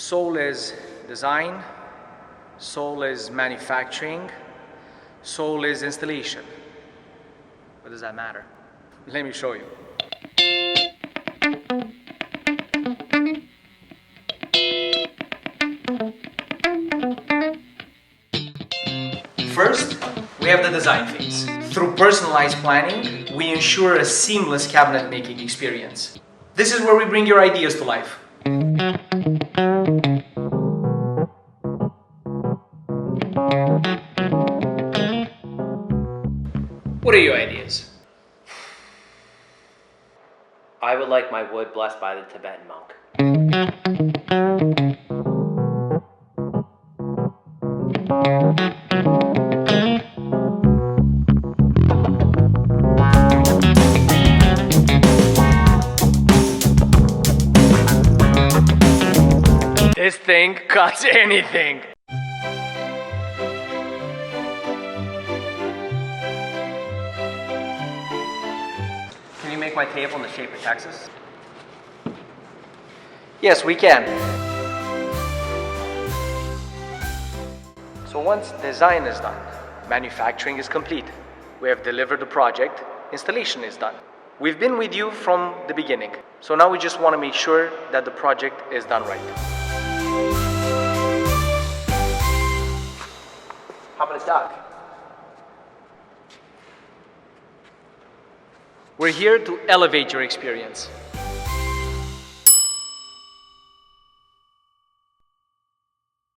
Soul is design, soul is manufacturing, soul is installation. What does that matter? Let me show you. First, we have the design phase. Through personalized planning, we ensure a seamless cabinet making experience. This is where we bring your ideas to life. What are your ideas? I would like my wood blessed by the Tibetan monk. This thing cuts anything. Can you make my table in the shape of Texas? Yes, we can. So once design is done, manufacturing is complete. We have delivered the project, installation is done. We've been with you from the beginning. So now we just want to make sure that the project is done right. How about a duck? We're here to elevate your experience.